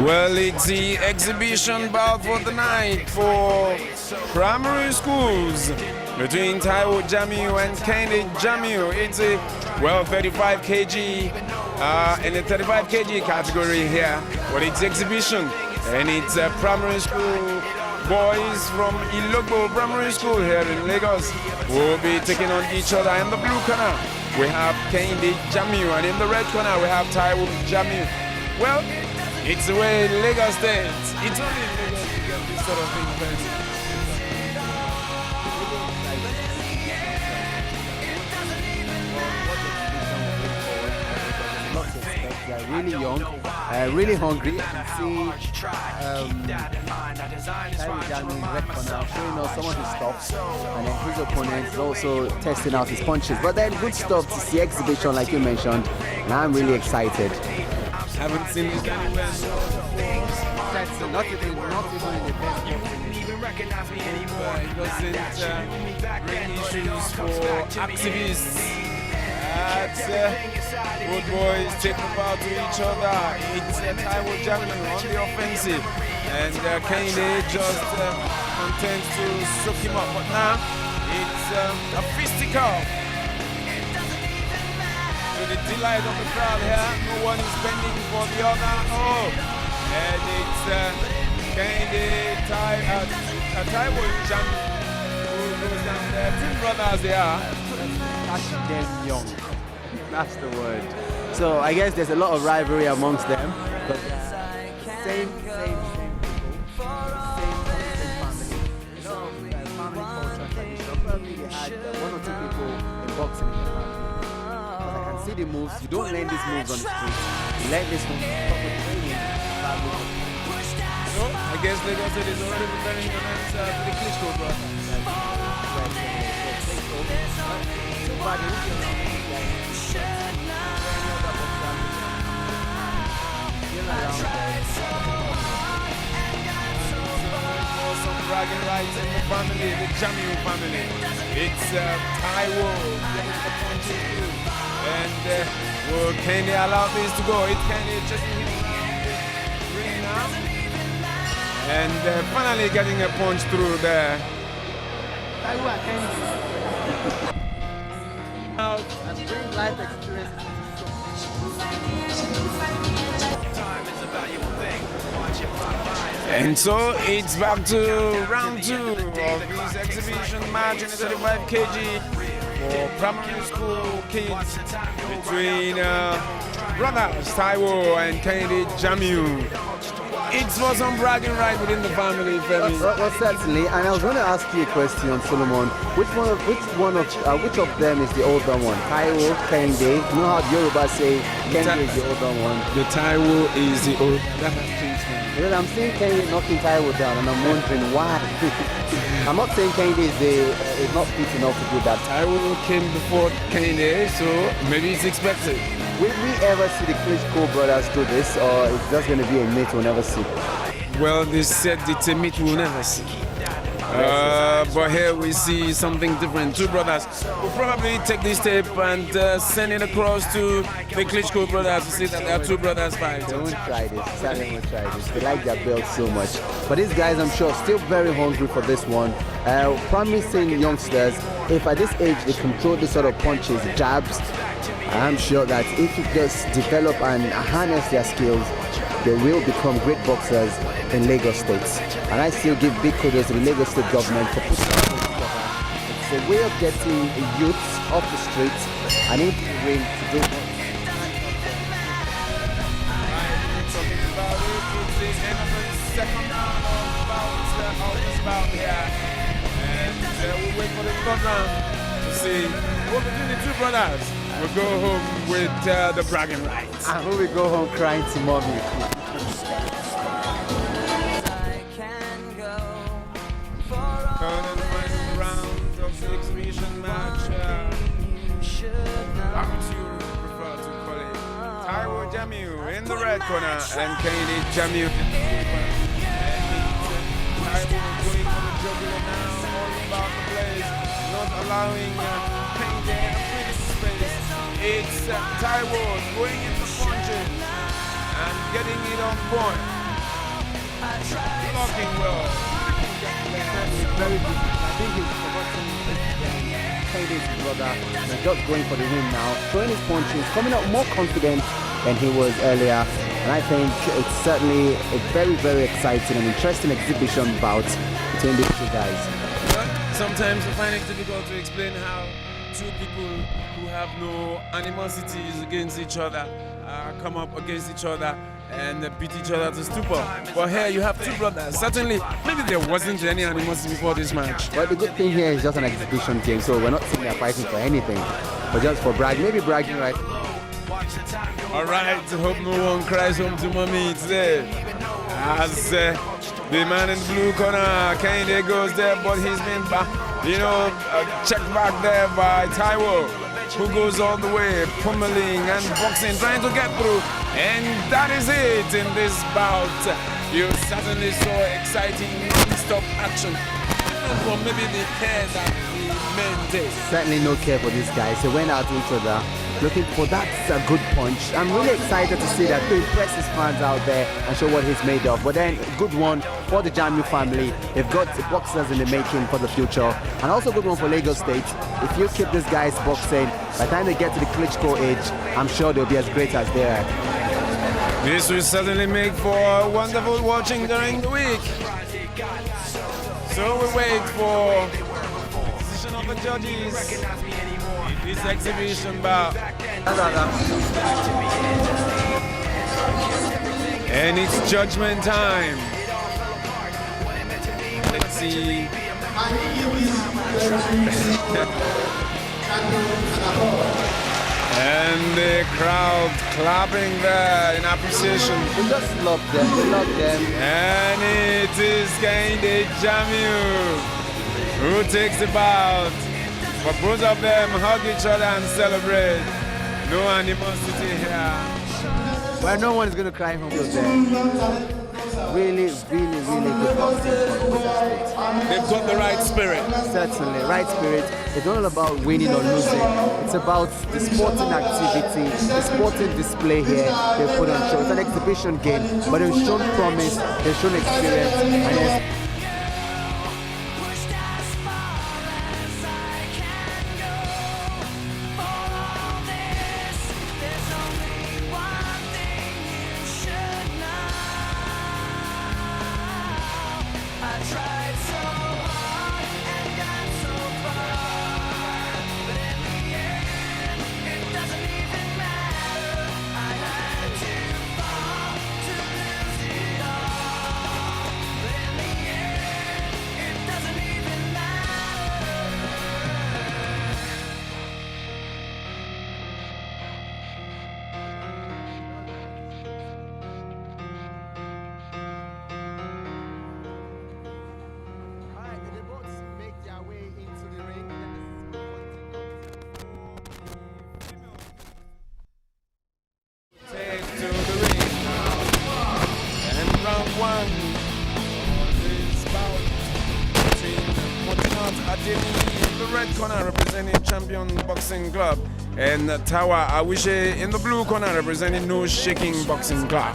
Well, it's the exhibition bout for the night for primary schools between Taiwo Jamiu and Kennedy Jamiu. It's a 35 kg in the 35 kg category here. But it's exhibition, and it's primary school boys from Ilogbo Primary School here in Lagos will be taking on each other. In the blue corner, we have Kennedy Jamiu, and in the red corner, we have Taiwo Jamiu. Well, it's the way Lagos State. It's only in Lagos you get this sort of thing. They are really young, really hungry. I can see Taiwo Jamiu in the red corner showing us some of his stuff, and then his opponent is also testing out his punches. But then good stuff to see exhibition like you mentioned, and I'm really excited. Haven't seen this anywhere. Not even in the best. It doesn't bring issues for activists. Good boys take the power to each other. It's Taiwo Jamiu on the offensive, and Kennedy just intends to soak him up. But now it's a fisticuff. To the delight of the crowd here, no one is bending for the other. Oh, and it's Kennedy, Taiwo Jamiu who goes down there. Twin brothers they are. Catch them young. That's the word. So I guess there's a lot of rivalry amongst them, but same people, same family culture tradition. Probably they had one or two people in boxing in the family. But I can see the moves. You don't learn these moves on the street. You learn this from proper training. So I guess Lagos State is already preparing to answer the Klitschko brother. Some bragging rights in the family, the Jamiu family. It's Taiwo getting the punches, and will Kennedy allow this to go? It's Kennedy just hitting around the ring now, and finally getting a punch through there. Taiwo Kennedy. Now, and bring life experience. And so it's back to round 2 of this exhibition match in the 35 kg for primary school kids between brothers Taiwo and Kennedy Jamiu. It's for some bragging right within the family, Femi. Well, certainly. And I was going to ask you a question, Solomon. Which of them is the older one? Taiwo, Kennedy. You know how the Yoruba say Kennedy is the older one. The Taiwo is the older. That has changed now. Because I'm seeing Kennedy knocking Taiwo down, and I'm wondering why. I'm not saying Kennedy is not fit enough to do that. Taiwo came before Kennedy, so maybe it's expected. Will we ever see the Klitschko brothers do this, or it's just going to be a myth we'll never see? Well, they said it's a myth we'll never see. But here we see something different. Two brothers will probably take this tape and send it across to the Klitschko brothers to see that there are two brothers fighting. They won't try this. Sadly, won't try this. They like their belts so much. But these guys, I'm sure, still very hungry for this one. Promising youngsters, if at this age they control this sort of punches, jabs, I'm sure that if you just develop and harness their skills, they will become great boxers in Lagos State. And I still give big kudos to the Lagos State government for putting this together. It's a way of getting youths off the streets and into the ring to do more. Talking about it, it's the end of the second round of this bout here. And we'll wait for the third round to see what between the two brothers will go home with the bragging rights. And who will go home crying to mommy. Exhibition match. How would you prefer to call it? Taiwo Jamiu in the red corner and Kennedy Jamiu in the blue corner. And Taiwo going for the jugular now, all about the place, not allowing Kennedy a free space. It's Taiwo going into punches and getting it on point. Blocking well. Very good. I think he's forgotten Kennedy's brother. He's just going for the win now. Throwing his punches, coming out more confident than he was earlier. And I think it's certainly a very, very exciting and interesting exhibition bout between these two guys. Sometimes I find it difficult to explain how two people who have no animosities against each other come up against each other and beat each other to stupor. But here you have two brothers. Certainly, maybe there wasn't any animosity before this match. But the good thing here is just an exhibition game, so we're not sitting there fighting for anything, but just for bragging. Maybe bragging, right? All right, hope no one cries home to mommy today. As the man in the blue corner, Kennedy goes there, but he's been, checked back there by Taiwo, who goes all the way, pummeling and boxing, trying to get through. And that is it in this bout. You certainly saw exciting non-stop action. Or maybe the care that the men take. Certainly no care for these guys. They went out to each other looking for that good punch. I'm really excited to see that, to impress his fans out there and show what he's made of. But then, good one for the Jamiu family. They've got boxers in the making for the future. And also good one for Lagos State. If you keep these guys boxing, by the time they get to the Klitschko age, I'm sure they'll be as great as they are. This will certainly make for wonderful watching during the week. So we wait for the decision of the judges in this exhibition bout. And it's judgment time. Let's see. And the crowd clapping there in appreciation. We just love them, we love them. And it is Kehinde Jamiu who takes the bout. But both of them hug each other and celebrate. No animosity here. Well, no one is going to cry home with them. Really, really, really good boxing. They've got the right spirit. Certainly, right spirit. It's not all about winning or losing. It's about the sporting activity, the sporting display here they put on show. It's an exhibition game, but they've shown promise, they've shown experience, and it's the red corner representing Champion Boxing Club, and Tawa Awishe in the blue corner representing No Shaking Boxing Club.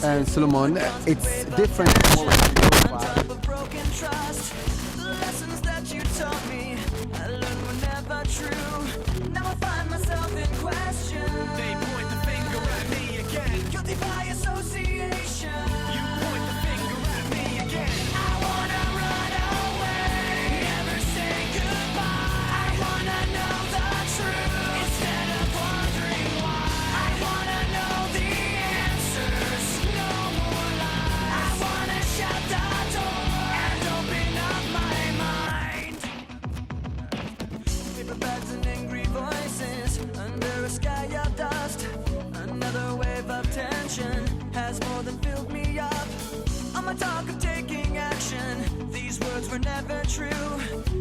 And Solomon, it's different from what we've seen so far. Has more than filled me up. On my talk of taking action, these words were never true.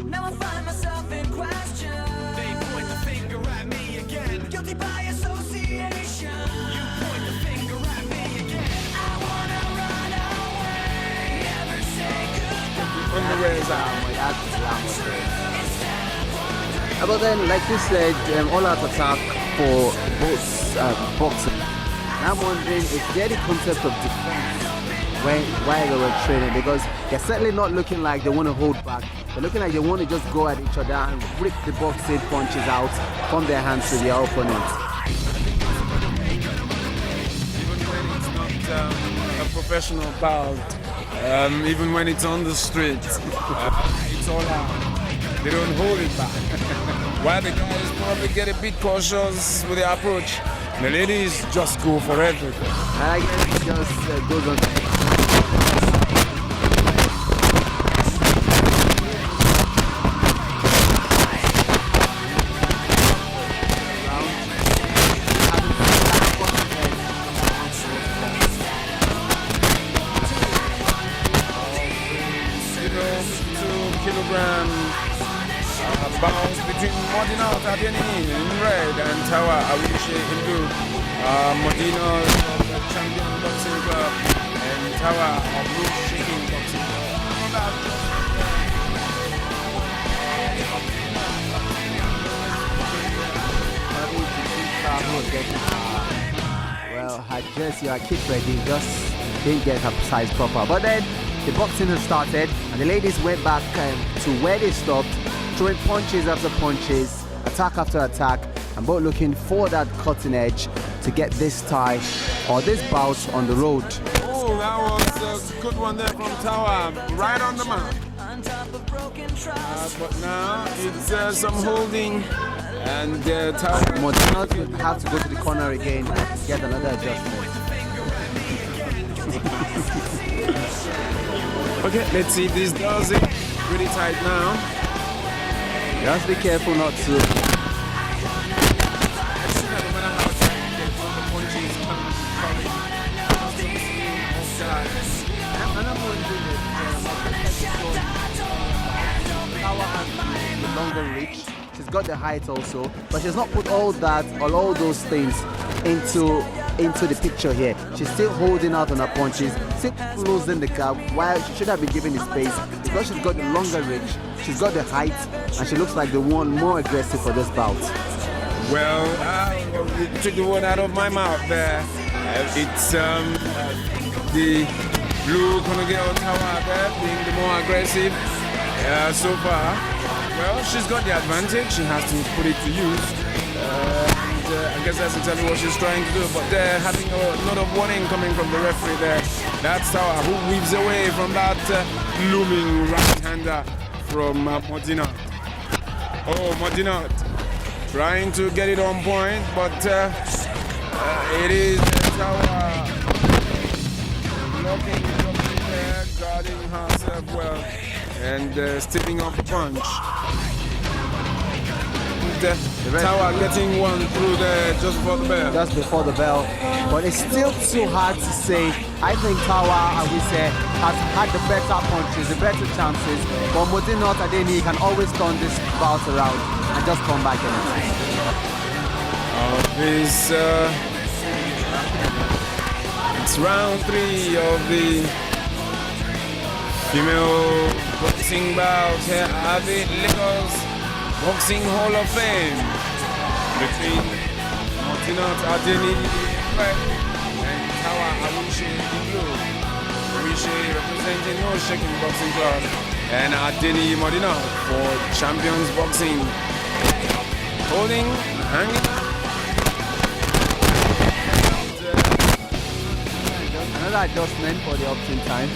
Now I find myself in question. They point the finger at me again. Guilty by association. You point the finger at me again. I wanna run away, never say goodbye. But then, like you said, all out attack for both boxers. I'm wondering if there the concept of defense while they were training, because they're certainly not looking like they want to hold back. They're looking like they want to just go at each other and rip the boxing punches out from their hands to their opponents. Even when it's not a professional bout, even when it's on the street, it's all out. They don't hold it back. While the guys probably get a bit cautious with their approach, the ladies just go for everything. I guess it just goes on. Bounce between Modena Tadiani in red and Tawa Awishi in blue. Modena of the Champion Boxing Club and Tawa of Blue Shaking Boxing Club. Well, her jersey, her kit ready, just didn't get her size proper. But then the boxing has started and the ladies went back to where they stopped, throwing punches after punches, attack after attack, and both looking for that cutting edge to get this tie or this bout on the road. Oh, that was a good one there from Tawa, right on the mark. But now it's some holding, and Tawa Modena will have to go to the corner again and get another adjustment. Okay, let's see if this does it. Pretty tight now. Just be careful not to. Longer reach. She's got the height also, but she's not put all that or all those things into the picture here. She's still holding out on her punches, still closing the gap while she should have been given the space, because she's got the longer reach, she's got the height, and she looks like the one more aggressive for this bout. Well, you took the word out of my mouth there. It's the blue Konogeo Tawa there being the more aggressive so far. Well, she's got the advantage. She has to put it to use. I guess that's exactly what she's trying to do. But they're having a lot of warning coming from the referee there. That's Tawa who weaves away from that looming right-hander from Modena. Oh, Modena trying to get it on point, but it is Tawa blocking there, guarding herself well, and stepping off the punch. Tawa getting one through there just before the bell. Just before the bell. But it's still too hard to say. I think Tawa, I would say, has had the better punches, the better chances. But Modena Tadeni can always turn this bout around and just come back anytime. It's round 3 of the female boxing bout here at the Lagos Boxing Hall of Fame between Modena Tadeni and Tawa Awishi in blue. Awishi representing No Shaking Boxing Club and Adeni Modena for Champions Boxing. Holding, hanging. Another adjustment for the option time.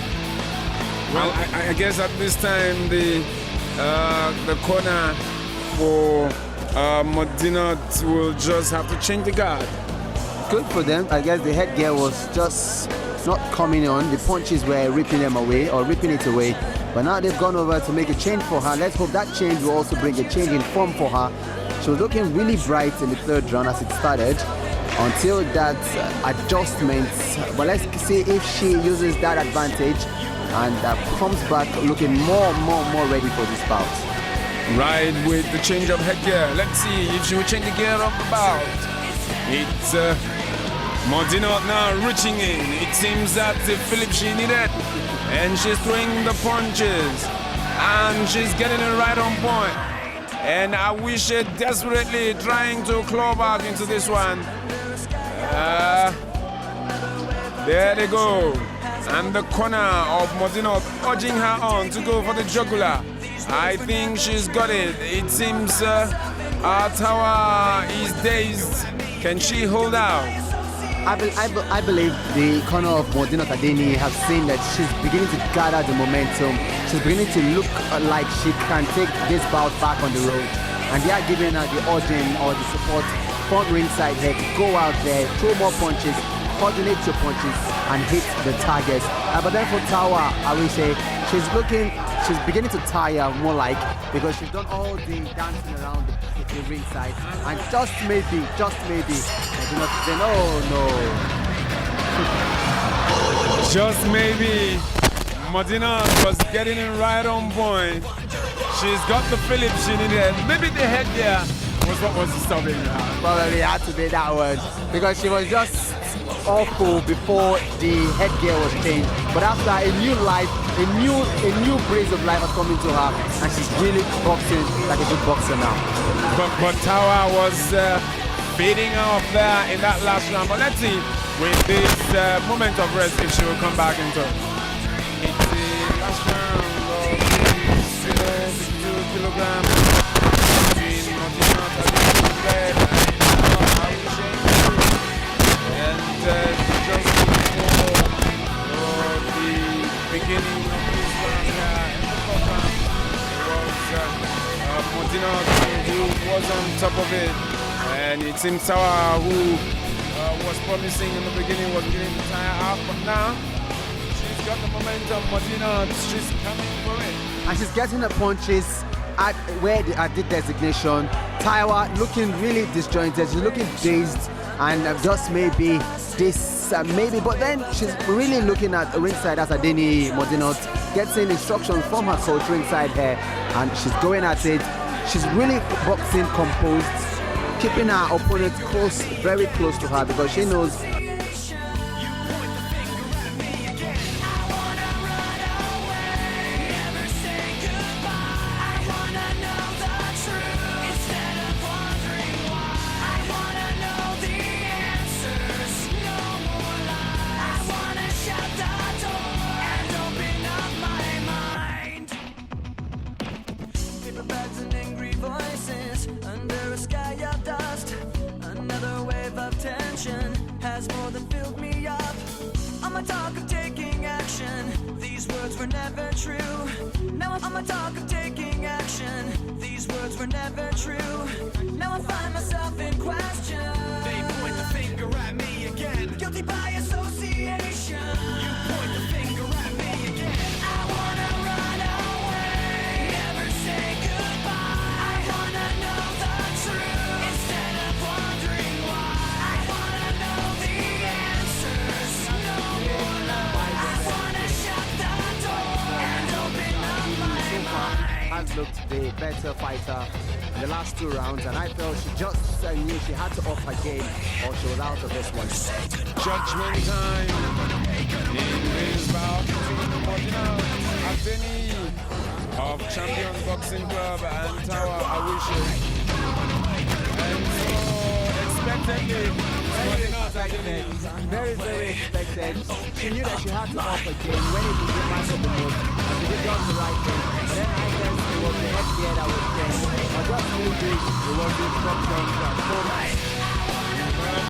Well, I guess at this time the corner for Modena will just have to change the guard. Good for them. I guess the headgear was just not coming on. The punches were ripping them away or ripping it away. But now they've gone over to make a change for her. Let's hope that change will also bring a change in form for her. She was looking really bright in the third round as it started until that adjustment. But let's see if she uses that advantage and comes back looking more ready for this bout. Right, with the change of headgear. Let's see if she will change the gear of the bout. It's Modena now reaching in. It seems that the Philip she needed. And she's throwing the punches. And she's getting it right on point. And I wish she desperately trying to claw back into this one. There they go. and the corner of Modino urging her on to go for the jugular. I think she's got it. It seems our tower is dazed. Can she hold out? I believe the corner of Modino Tadini have seen that she's beginning to gather the momentum. She's beginning to look like she can take this bout back on the road. And they are giving her the urging or the support front ringside here to go out there, throw more punches, coordinate your punches, and hit the targets. But then for Tower, I will say she's beginning to tire more like, because she's done all the dancing around the ringside, and just maybe, I do not say no. Just maybe, Modena was getting it right on point. She's got the flip she needed. Maybe the headgear was what was stopping her. Probably had to be that one, because she was just awful before the headgear was changed. But after a new life, a new breeze of life has come into her, and she's really boxing like a good boxer now. But Tower was fading off there in that last round. But let's see, with this moment of rest, if she will come back into it. It's the last round of the 62 kilograms between Modena Red and just before the beginning of this round here in the fourth round, it was Modena who was on top of it, and it seems Tower, who was promising in the beginning, was beginning to tire out, but now she's got the momentum. Modena, she's coming for it, and she's getting the punches at the designation. Tower looking really disjointed, she's looking dazed, and just maybe this, but then she's really looking at ringside as Adeni Modinot, getting instructions from her coach ringside here, and she's going at it. She's really boxing composed, keeping her opponent close, very close to her, because she knows has more than filled me up. I'm a talk of taking action. These words were never true. Now I'm a talk of taking action. These words were never true. Now I find myself in question. They point the finger at me again. Guilty by association. You point the finger at me again. I wanna run away. Never say goodbye. I wanna know the truth instead of wondering why. I wanna know the answers. No more lies. I wanna shut the door and open up my mind. Has looked the better fighter in the last two rounds, and I felt she just knew she had to up her game or she was out of this one. Judgment time in this bout between Modena Adeni of Champion Boxing Club and Tower Awishe. And so expectedly, Modena Adeni, very, very expected. She knew that she had to up her game when it was the match of the month, and she did just the right thing. But then I guess it was the headgear that was changed. But just maybe it was the instructions that told her